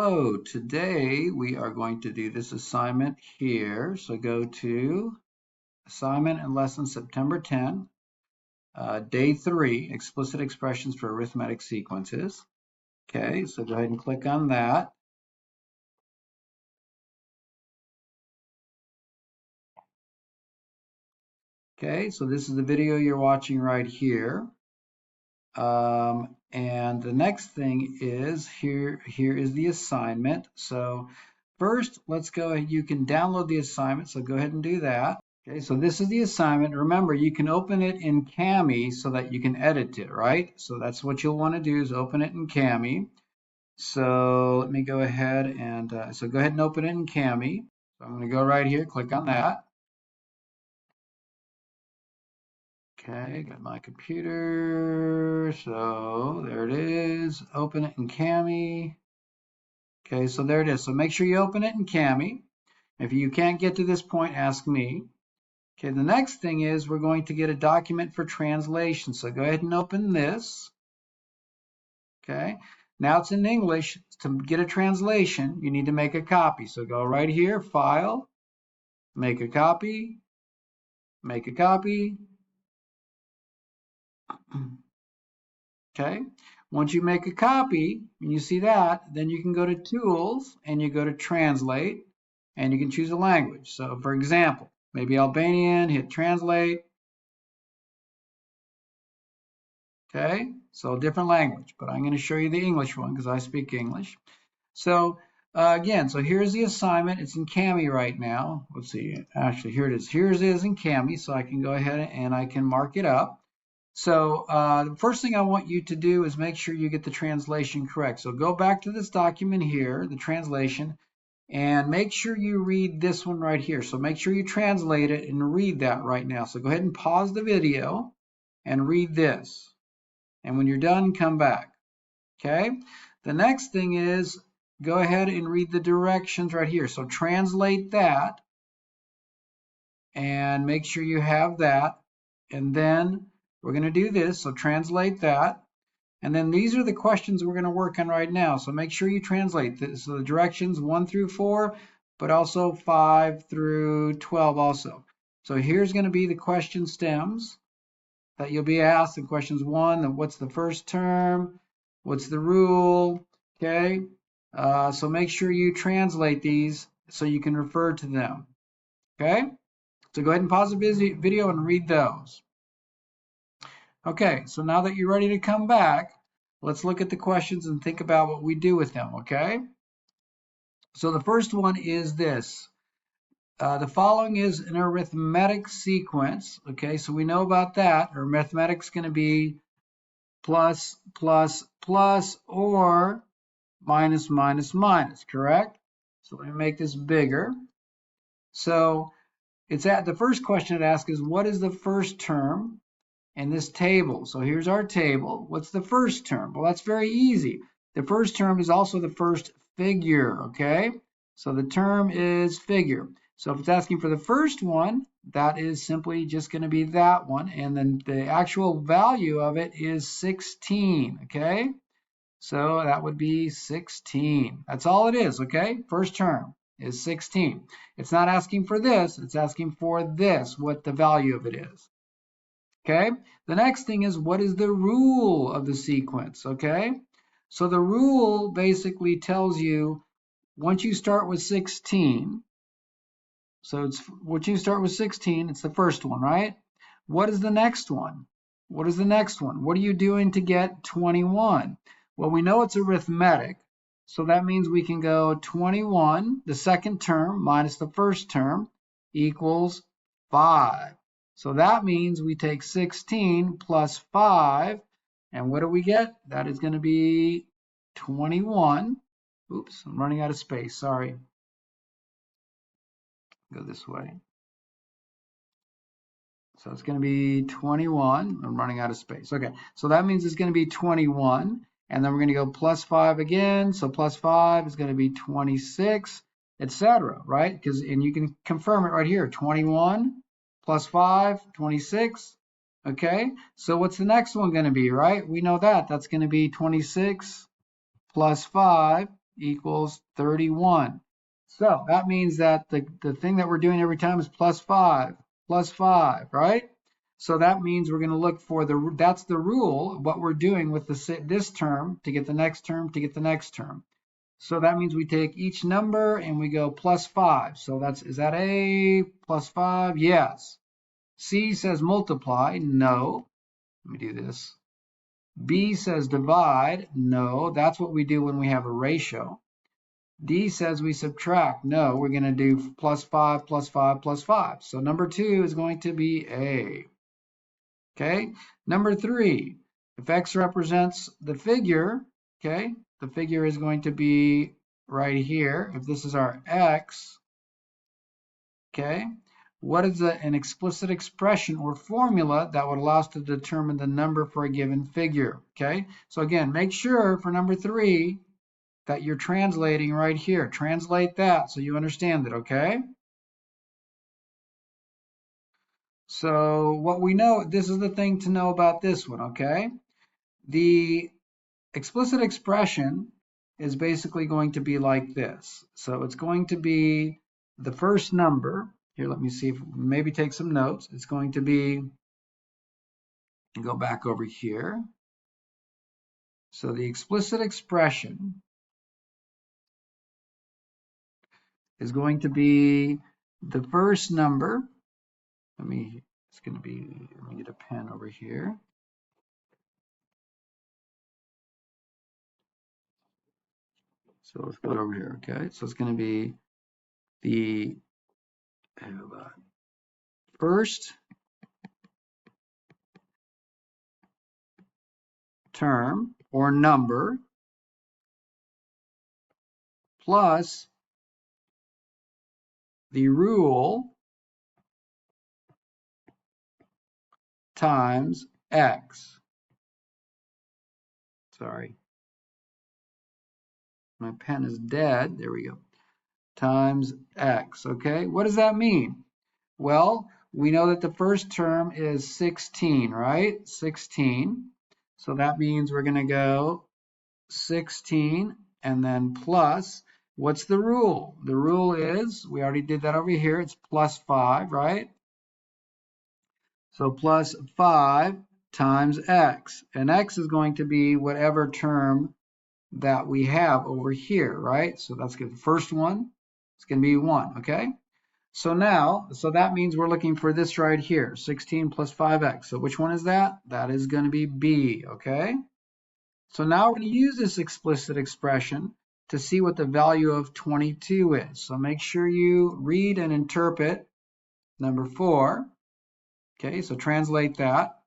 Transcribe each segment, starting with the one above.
Hello, today we are going to do this assignment here. So go to assignment and lesson September 10, day 3, explicit expressions for arithmetic sequences. Okay, so go ahead and click on that. Okay, so this is the video you're watching right here. And the next thing is here is the assignment. So first, let's go ahead. You can download the assignment, so go ahead and do that. Okay, so this is the assignment. Remember, you can open it in Kami so that you can edit it, right? So that's what you'll want to do is open it in Kami. So let me go ahead and go ahead and open it in Kami. So I'm going to go right here, click on that. Okay, got my computer. So there it is. Open it in Kami. Okay, so there it is. So make sure you open it in Kami. If you can't get to this point, ask me. Okay, the next thing is we're going to get a document for translation. So go ahead and open this. Okay, now it's in English. To get a translation, you need to make a copy. So go right here, File, make a copy, make a copy. Okay, once you make a copy and you see that, then you can go to Tools and you go to Translate and you can choose a language. So for example, maybe Albanian, hit Translate. Okay, so different language, but I'm going to show you the English one because I speak English. So again, so here's the assignment. It's in Kami right now. Let's see. Actually, here it is. Here it is in Kami, so I can go ahead and I can mark it up. So the first thing I want you to do is make sure you get the translation correct. So go back to this document here, the translation, and make sure you read this one right here. So make sure you translate it and read that right now. So go ahead and pause the video and read this. And when you're done, come back. Okay? The next thing is go ahead and read the directions right here. So translate that and make sure you have that. And then we're going to do this. So translate that. And then these are the questions we're going to work on right now. So make sure you translate this. So the directions 1 through 4, but also 5 through 12 also. So here's going to be the question stems that you'll be asked in questions 1. What's the first term? What's the rule? Okay. So make sure you translate these so you can refer to them. Okay. So go ahead and pause the video and read those. Okay. So now that you're ready to come back, let's look at the questions and think about what we do with them. Okay. So the first one is this. The following is an arithmetic sequence. Okay. So we know about that. Arithmetic is going to be plus, plus, plus, or minus, minus, minus, correct? So let me make this bigger. So it's at the first question it asks is what is the first term in this table? So here's our table. What's the first term? Well, that's very easy. The first term is also the first figure, okay? So the term is figure. So if it's asking for the first one, that is simply just going to be that one. And then the actual value of it is 16, okay? So that would be 16. That's all it is, okay? First term is 16. It's not asking for this. It's asking for this, what the value of it is. Okay? The next thing is what is the rule of the sequence, okay? So the rule basically tells you once you start with 16, so it's once you start with 16, it's the first one, right? What is the next one? What is the next one? What are you doing to get 21? Well, we know it's arithmetic, so that means we can go 21, the second term minus the first term equals 5. So that means we take 16 plus 5, and what do we get? That is going to be 21. Oops, I'm running out of space, sorry. Go this way. So it's going to be 21. I'm running out of space. Okay, so that means it's going to be 21. And then we're going to go plus 5 again. So plus 5 is going to be 26, etc. Right? And you can confirm it right here. 21 plus 5, 26. Okay, so what's the next one going to be, right? We know that. That's going to be 26 plus 5 equals 31. So that means that the thing that we're doing every time is plus 5, right? So that means we're going to look for that's the rule of what we're doing with this term to get the next term to get the next term. So that means we take each number and we go plus 5. So is that A plus 5? Yes. C says multiply. No. Let me do this. B says divide. No. That's what we do when we have a ratio. D says we subtract. No, we're going to do plus 5, plus 5, plus 5. So number 2 is going to be A. Okay. Number 3, if X represents the figure, okay, the figure is going to be right here. If this is our X, okay, what is an explicit expression or formula that would allow us to determine the number for a given figure? Okay, so again, make sure for number 3 that you're translating right here. Translate that so you understand it, okay? So what we know, this is the thing to know about this one, okay? The explicit expression is basically going to be like this. So it's going to be the first number. Here, let me see if maybe take some notes. It's going to be, go back over here. So the explicit expression is going to be the first number. Let me get a pen over here. So let's go over here, okay? So it's going to be the first term or number plus the rule times X. Sorry. My pen is dead. There we go. Times X, okay? What does that mean? Well, we know that the first term is 16, right? 16. So that means we're going to go 16 and then plus, what's the rule? The rule is, we already did that over here, it's plus 5, right? So plus 5 times X. And X is going to be whatever term that we have over here, right? So that's good. The first one, it's going to be 1, okay? So that means we're looking for this right here, 16 plus 5x. So which one is that? That is going to be B, okay? So now we're going to use this explicit expression to see what the value of 22 is. So make sure you read and interpret number 4. Okay, so translate that.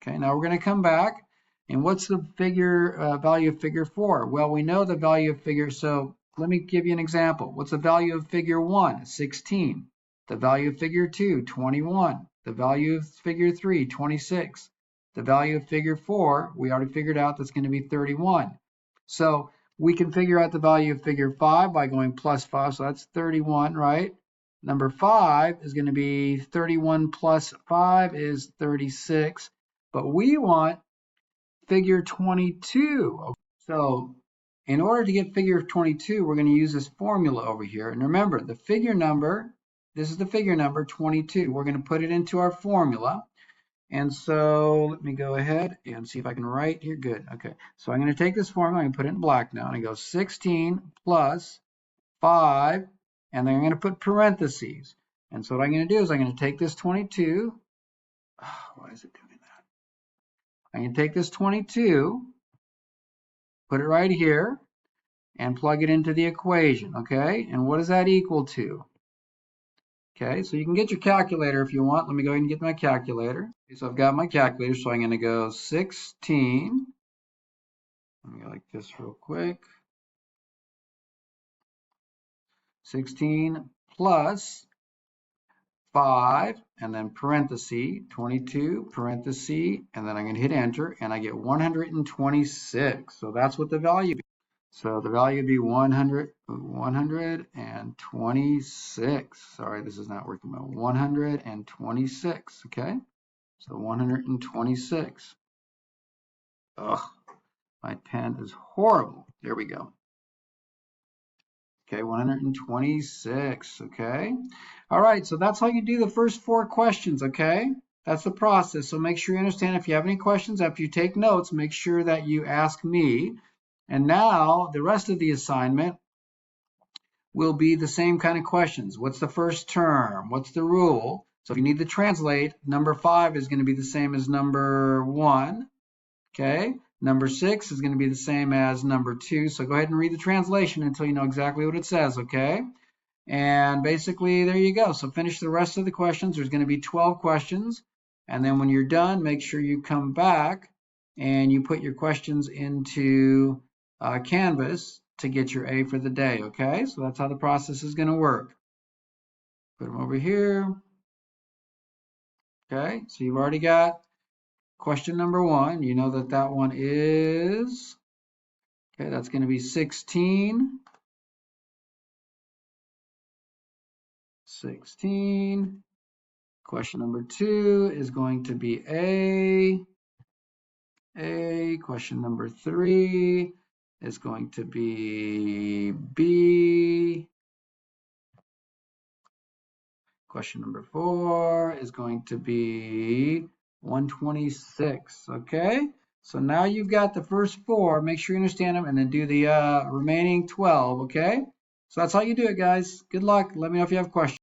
Okay, now we're going to come back. And what's the value of figure 4? Well, we know the value of figure, so let me give you an example. What's the value of figure 1? 16. The value of figure 2, 21. The value of figure 3, 26. The value of figure 4, we already figured out that's going to be 31. So we can figure out the value of figure 5 by going plus 5, so that's 31, right? Number 5 is going to be 31 plus 5 is 36, but we want figure 22. So in order to get figure 22, we're going to use this formula over here. And remember, the figure number, this is the figure number 22. We're going to put it into our formula. And so let me go ahead and see if I can write here. Good. Okay. So I'm going to take this formula, I'm going to put it in black now, and I go 16 plus 5, and then I'm going to put parentheses. And so what I'm going to do is I'm going to take this 22. Oh, why is it doing that? I'm going to take this 22, put it right here, and plug it into the equation, okay? And what does that equal to? Okay, so you can get your calculator if you want. Let me go ahead and get my calculator. Okay, so I've got my calculator, so I'm going to go 16. Let me go like this real quick. 16 plus 5, and then parenthesis, 22, parenthesis, and then I'm going to hit enter, and I get 126. So that's what the value is. So the value would be 126. Sorry, this is not working well. 126, okay? So 126. Ugh, my pen is horrible. There we go. Okay, 126. Okay. All right, so that's how you do the first 4 questions. Okay. That's the process. So make sure you understand. If you have any questions after you take notes, make sure that you ask me. And now the rest of the assignment will be the same kind of questions. What's the first term? What's the rule? So if you need to translate, number 5 is going to be the same as number 1. Okay. Number 6 is going to be the same as number 2. So go ahead and read the translation until you know exactly what it says. Okay. And basically, there you go. So finish the rest of the questions. There's going to be 12 questions. And then when you're done, make sure you come back and you put your questions into Canvas to get your A for the day. Okay, so that's how the process is going to work. Put them over here. Okay, so you've already got question number 1. You know that that one is, okay, that's going to be 16. 16. Question number 2 is going to be A. Question number 3 is going to be B. Question number 4 is going to be 126. Okay, so now you've got the first 4. Make sure you understand them and then do the remaining 12. Okay, so that's how you do it, guys. Good luck. Let me know if you have questions.